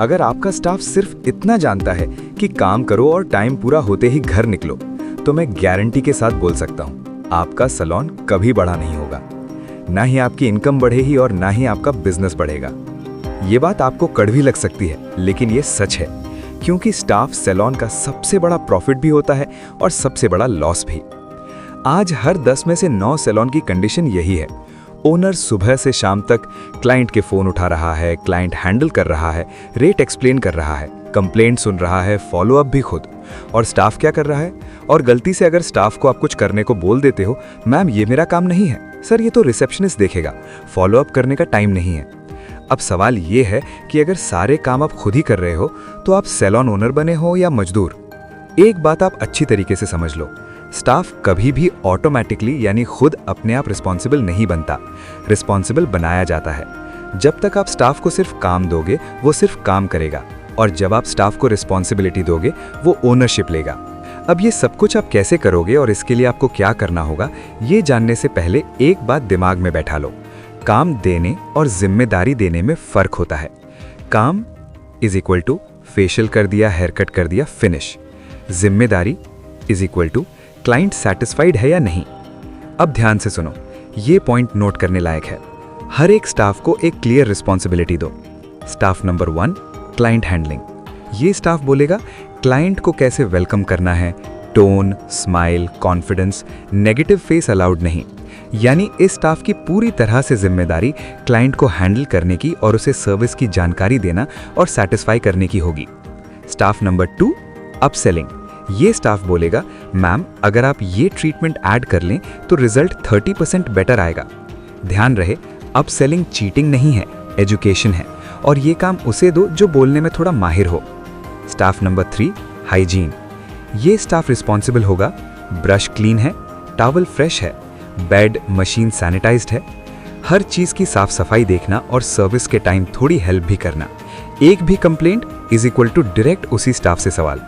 अगर आपका स्टाफ सिर्फ इतना जानता है कि काम करो और टाइम पूरा होते ही घर निकलो, तो मैं गारंटी के साथ बोल सकता हूँ आपका सैलून कभी बड़ा नहीं होगा। ना ही आपकी इनकम बढ़ेगी और ना ही आपका बिजनेस बढ़ेगा। ये बात आपको कड़वी लग सकती है, लेकिन ये सच है, क्योंकि स्टाफ सैलून का सबसे बड़ा प्रॉफिट भी होता है और सबसे बड़ा लॉस भी। आज हर 10 में से 9 सैलून की कंडीशन यही है। ओनर सुबह से शाम तक क्लाइंट के फोन उठा रहा है, क्लाइंट हैंडल कर रहा है, रेट एक्सप्लेन कर रहा है, कंप्लेंट सुन रहा है, फॉलोअप भी खुद। और स्टाफ क्या कर रहा है? और गलती से अगर स्टाफ को आप कुछ करने को बोल देते हो, मैम ये मेरा काम नहीं है, सर ये तो रिसेप्शनिस्ट देखेगा, फॉलोअप करने का टाइम नहीं है। अब सवाल ये है कि अगर सारे काम आप खुद ही कर रहे हो, तो आप सैलून ओनर बने हो या मजदूर। एक बात आप अच्छी तरीके से समझ लो, स्टाफ कभी भी ऑटोमेटिकली यानी खुद अपने आप रिस्पॉन्सिबल नहीं बनता, रिस्पॉन्सिबल बनाया जाता है। जब तक आप स्टाफ को सिर्फ काम दोगे, वो सिर्फ काम करेगा, और जब आप स्टाफ को रिस्पॉन्सिबिलिटी दोगे, वो ओनरशिप लेगा। अब ये सब कुछ आप कैसे करोगे और इसके लिए आपको क्या करना होगा, ये जानने से पहले एक बात दिमाग में बैठा लो। काम देने और जिम्मेदारी देने में फर्क होता है। काम इज इक्वल टू फेशियल कर दिया, हेयर कट कर दिया, फिनिश। जिम्मेदारी is equal to client satisfied है या नहीं। अब ध्यान से सुनो, ये पॉइंट नोट करने लायक है। हर एक स्टाफ को एक क्लियर रिस्पॉन्सिबिलिटी दो। Staff number 1, client handling. ये स्टाफ बोलेगा क्लाइंट को कैसे वेलकम करना है, tone, smile, confidence, negative face allowed नहीं। यानी इस स्टाफ की पूरी तरह से जिम्मेदारी क्लाइंट को हैंडल करने की और उसे सर्विस की जानकारी देना और सेटिस्फाई करने की होगी। Staff number 2, upselling. ये स्टाफ बोलेगा मैम अगर आप ये ट्रीटमेंट ऐड कर लें तो रिजल्ट 30% बेटर आएगा। ध्यान रहे, अपसेलिंग चीटिंग नहीं है, एजुकेशन है, और ये काम उसे दो जो बोलने में थोड़ा माहिर हो। Staff number 3, hygiene. ये स्टाफ रिस्पॉन्सिबल होगा ब्रश क्लीन है, टॉवल फ्रेश है, बेड मशीन सैनिटाइज्ड है। हर चीज़ की साफ सफाई देखना और सर्विस के टाइम थोड़ी हेल्प भी करना। एक भी complaint is equal to direct उसी स्टाफ से सवाल।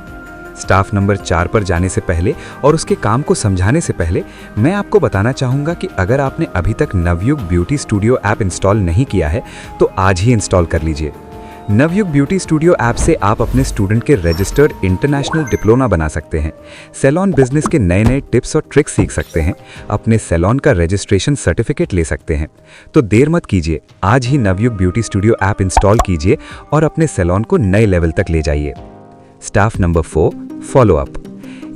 स्टाफ नंबर 4 पर जाने से पहले और उसके काम को समझाने से पहले मैं आपको बताना चाहूँगा कि अगर आपने अभी तक Navyug beauty studio app install नहीं किया है तो आज ही इंस्टॉल कर लीजिए। नवयुग ब्यूटी स्टूडियो ऐप से आप अपने स्टूडेंट के रजिस्टर्ड इंटरनेशनल डिप्लोमा बना सकते हैं, सैलून बिजनेस के नए नए टिप्स और ट्रिक्स सीख सकते हैं, अपने सैलून का रजिस्ट्रेशन सर्टिफिकेट ले सकते हैं। तो देर मत कीजिए, आज ही Navyug beauty studio app install कीजिए और अपने सैलून को नए लेवल तक ले जाइए। Staff number 4, follow up.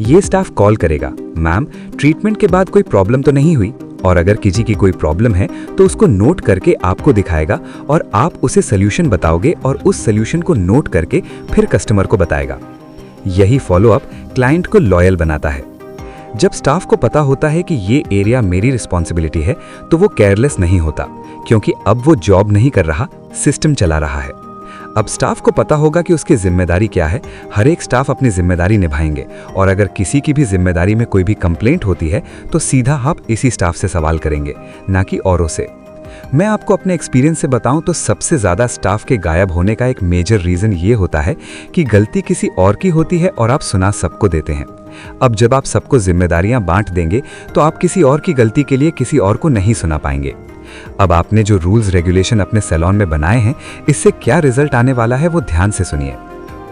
ये स्टाफ कॉल करेगा, मैम ट्रीटमेंट के बाद कोई प्रॉब्लम तो नहीं हुई, और अगर किसी की कोई प्रॉब्लम है तो उसको नोट करके आपको दिखाएगा और आप उसे सल्यूशन बताओगे और उस सल्यूशन को नोट करके फिर कस्टमर को बताएगा। यही फॉलोअप क्लाइंट को लॉयल बनाता है। जब स्टाफ को पता होता है कि ये एरिया मेरी रिस्पॉन्सिबिलिटी है तो वो केयरलेस नहीं होता, क्योंकि अब वो जॉब नहीं कर रहा, सिस्टम चला रहा है। अब स्टाफ को पता होगा कि उसकी जिम्मेदारी क्या है। हर एक स्टाफ अपनी जिम्मेदारी निभाएंगे, और अगर किसी की भी जिम्मेदारी में कोई भी कंप्लेंट होती है तो सीधा आप इसी स्टाफ से सवाल करेंगे, ना कि औरों से। मैं आपको अपने एक्सपीरियंस से बताऊं तो सबसे ज़्यादा स्टाफ के गायब होने का एक मेजर रीज़न ये होता है कि गलती किसी और की होती है और आप सुना सबको देते हैं। अब जब आप सबको जिम्मेदारियां बांट देंगे तो आप किसी और की गलती के लिए किसी और को नहीं सुना पाएंगे। अब आपने जो रूल्स रेगुलेशन अपने सैलून में बनाए हैं, इससे क्या रिजल्ट आने वाला है वो ध्यान से सुनिए।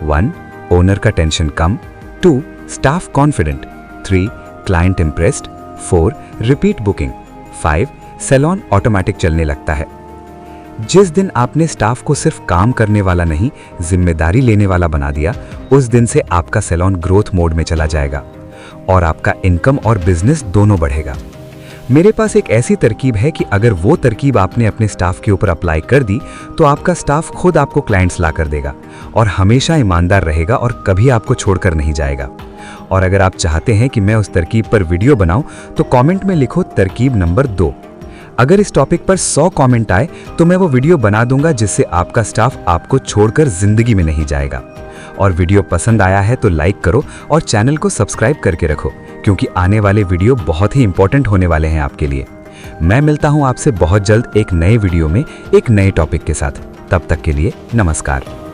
1, ओनर का टेंशन कम। 2, staff confident. 3, client impressed. 4, repeat booking. 5, salon automatic चलने लगता है। जिस दिन आपने स्टाफ को सिर्फ काम करने वाला नहीं, जिम्मेदारी लेने वाला बना दिया, उस दिन से आपका सैलून ग्रोथ मोड में चला जाएगा और आपका इनकम और बिजनेस दोनों बढ़ेगा। मेरे पास एक ऐसी तरकीब है कि अगर वो तरकीब आपने अपने स्टाफ के ऊपर अप्लाई कर दी तो आपका स्टाफ खुद आपको क्लाइंट्स ला कर देगा और हमेशा ईमानदार रहेगा और कभी आपको छोड़कर नहीं जाएगा। और अगर आप चाहते हैं कि मैं उस तरकीब पर वीडियो बनाऊं तो कमेंट में लिखो तरकीब नंबर 2। अगर इस टॉपिक पर 100 कमेंट आए तो मैं वो वीडियो बना दूंगा जिससे आपका स्टाफ आपको छोड़कर जिंदगी में नहीं जाएगा। और वीडियो पसंद आया है तो लाइक करो और चैनल को सब्सक्राइब करके रखो, क्योंकि आने वाले वीडियो बहुत ही इंपॉर्टेंट होने वाले हैं आपके लिए। मैं मिलता हूं आपसे बहुत जल्द एक नए वीडियो में एक नए टॉपिक के साथ। तब तक के लिए नमस्कार।